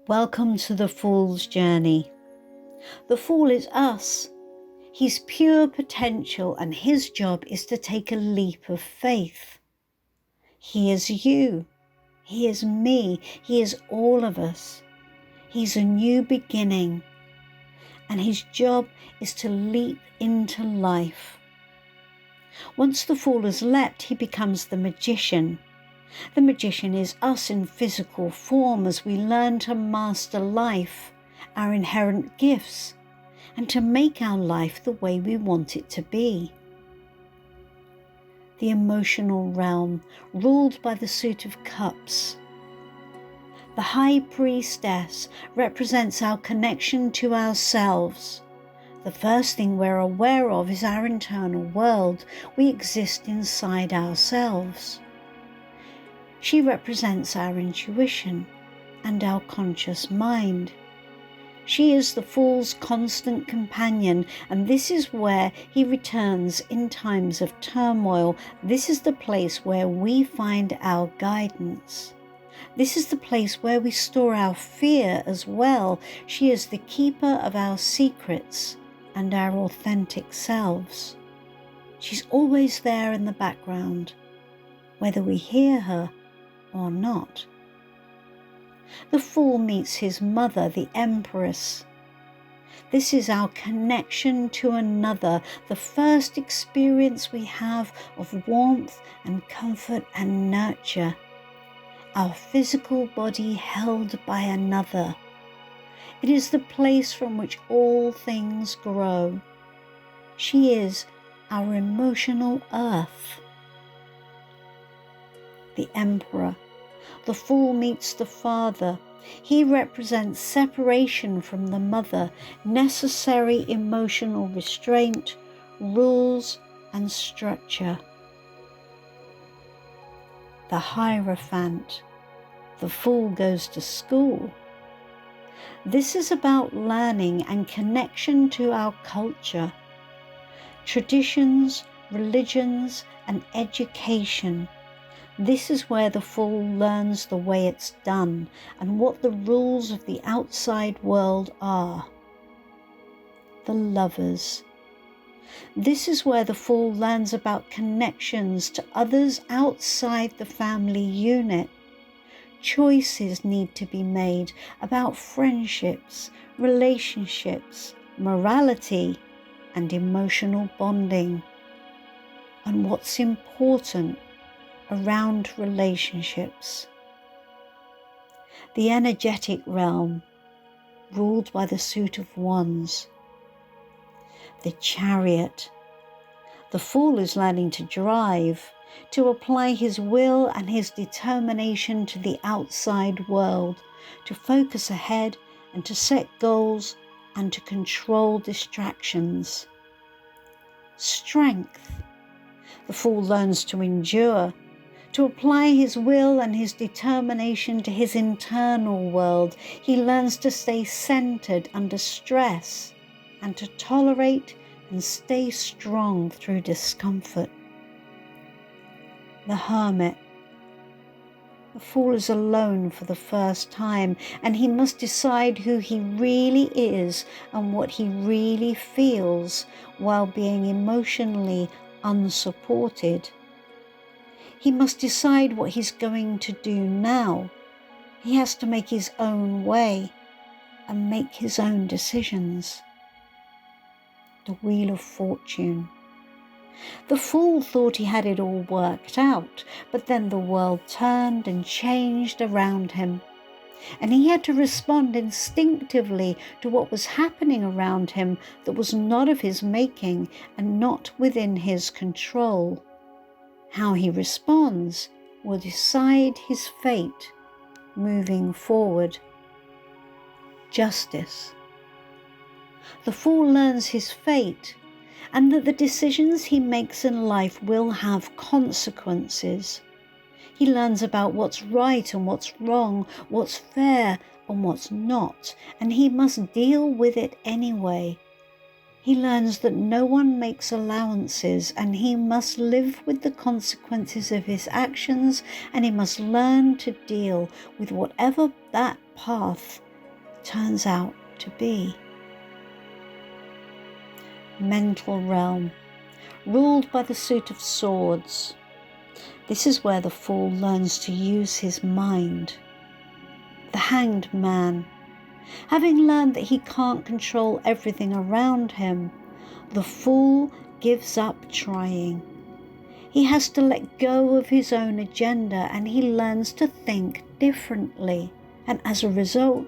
Welcome to the Fool's journey. The Fool is us. He's pure potential, and his job is to take a leap of faith. He is you. He is me. He is all of us. He's a new beginning, and his job is to leap into life. Once the Fool has leapt, he becomes the magician. The magician is us in physical form as we learn to master life, our inherent gifts, and to make our life the way we want it to be. The emotional realm, ruled by the Suit of Cups. The High Priestess represents our connection to ourselves. The first thing we're aware of is our internal world. We exist inside ourselves. She represents our intuition and our conscious mind. She is the Fool's constant companion, and this is where he returns in times of turmoil. This is the place where we find our guidance. This is the place where we store our fear as well. She is the keeper of our secrets and our authentic selves. She's always there in the background, whether we hear her or not. The Fool meets his mother, the Empress. This is our connection to another, the first experience we have of warmth and comfort and nurture. Our physical body held by another. It is the place from which all things grow. She is our emotional earth. The Emperor. The Fool meets the father. He represents separation from the mother, necessary emotional restraint, rules, and structure. The Hierophant. The Fool goes to school. This is about learning and connection to our culture, traditions, religions, and education. This is where the Fool learns the way it's done and what the rules of the outside world are. The Lovers. This is where the Fool learns about connections to others outside the family unit. Choices need to be made about friendships, relationships, morality, and emotional bonding, and what's important around relationships. The energetic realm, ruled by the Suit of Wands. The Chariot. The Fool is learning to drive, to apply his will and his determination to the outside world, to focus ahead and to set goals and to control distractions. Strength. The Fool learns to endure, to apply his will and his determination to his internal world. He learns to stay centered under stress and to tolerate and stay strong through discomfort. The Hermit. The Fool is alone for the first time, and he must decide who he really is and what he really feels while being emotionally unsupported. He must decide what he's going to do now. He has to make his own way and make his own decisions. The Wheel of Fortune. The Fool thought he had it all worked out, but then the world turned and changed around him, and he had to respond instinctively to what was happening around him that was not of his making and not within his control. How he responds will decide his fate moving forward. Justice. The Fool learns his fate and that the decisions he makes in life will have consequences. He learns about what's right and what's wrong, what's fair and what's not, and he must deal with it anyway. He learns that no one makes allowances, and he must live with the consequences of his actions, and he must learn to deal with whatever that path turns out to be. Mental realm, ruled by the suit of swords. This is where the fool learns to use his mind. The hanged man, having learned that he can't control everything around him, the fool gives up trying. He has to let go of his own agenda, and he learns to think differently. And as a result,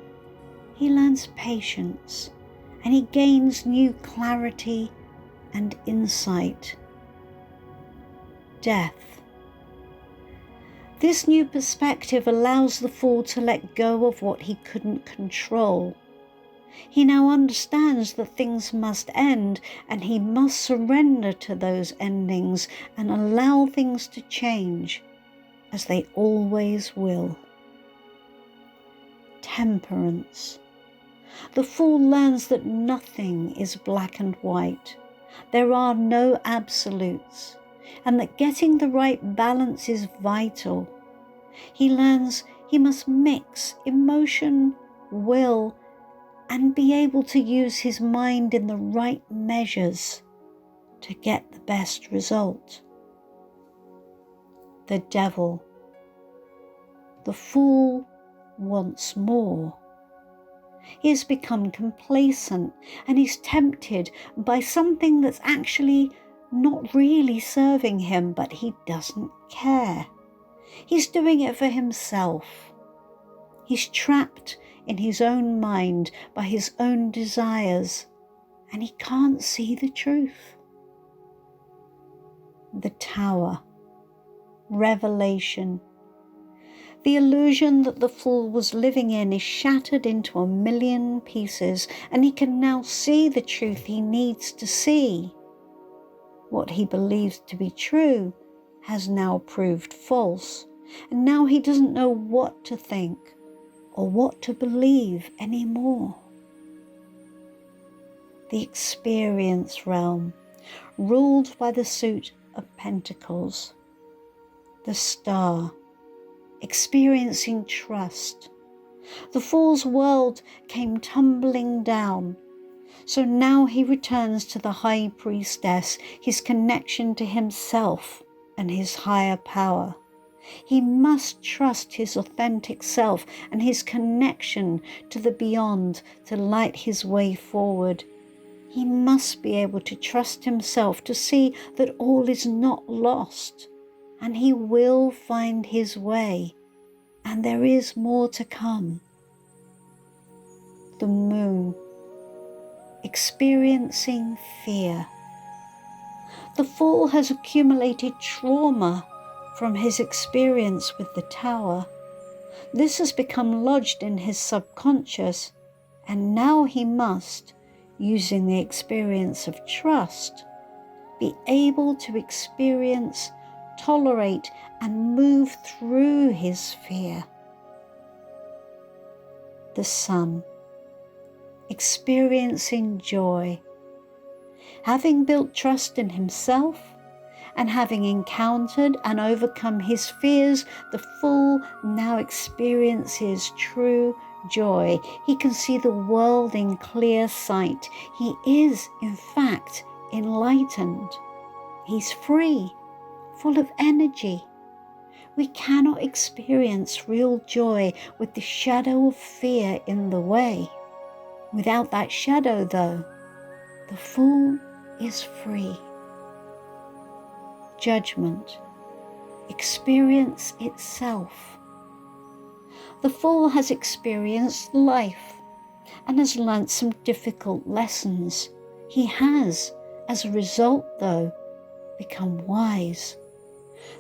he learns patience, and he gains new clarity and insight. Death. This new perspective allows the fool to let go of what he couldn't control. He now understands that things must end, and he must surrender to those endings and allow things to change, as they always will. Temperance. The fool learns that nothing is black and white. There are no absolutes, and that getting the right balance is vital. He learns he must mix emotion, will, and be able to use his mind in the right measures to get the best result. The devil. The fool wants more. He has become complacent, and he's tempted by something that's actually not really serving him, but he doesn't care. He's doing it for himself. He's trapped in his own mind by his own desires, and he can't see the truth. The tower. Revelation. The illusion that the fool was living in is shattered into a million pieces, and he can now see the truth he needs to see. What he believes to be true has now proved false, and now he doesn't know what to think or what to believe anymore. The experience realm, ruled by the suit of pentacles. The star. Experiencing trust. The fool's world came tumbling down, so now he returns to the high priestess, his connection to himself and his higher power. He must trust his authentic self and his connection to the beyond to light his way forward. He must be able to trust himself to see that all is not lost, and he will find his way, and there is more to come. The moon. Experiencing fear. The fool has accumulated trauma from his experience with the tower. This has become lodged in his subconscious, and now he must, using the experience of trust, be able to experience, tolerate, and move through his fear. The sun. Experiencing joy. Having built trust in himself, and having encountered and overcome his fears, the fool now experiences true joy. He can see the world in clear sight. He is, in fact, enlightened. He's free, full of energy. We cannot experience real joy with the shadow of fear in the way. Without that shadow, though, the fool is free. Judgment. Experience itself. The fool has experienced life and has learnt some difficult lessons. He has, as a result, though, become wise.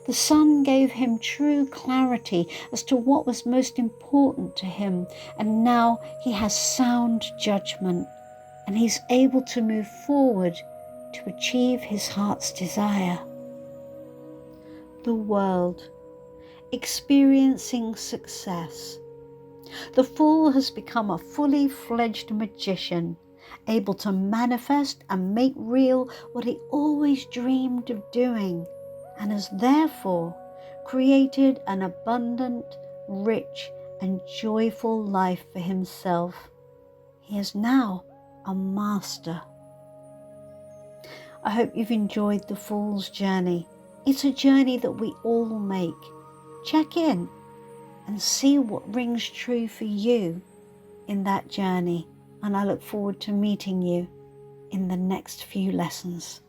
The sun gave him true clarity as to what was most important to him, and now he has sound judgment, and he's able to move forward to achieve his heart's desire. The world. Experiencing success. The fool has become a fully fledged magician, able to manifest and make real what he always dreamed of doing, and has therefore created an abundant, rich, and joyful life for himself. He is now a master. I hope you've enjoyed the Fool's Journey. It's a journey that we all make. Check in and see what rings true for you in that journey. And I look forward to meeting you in the next few lessons.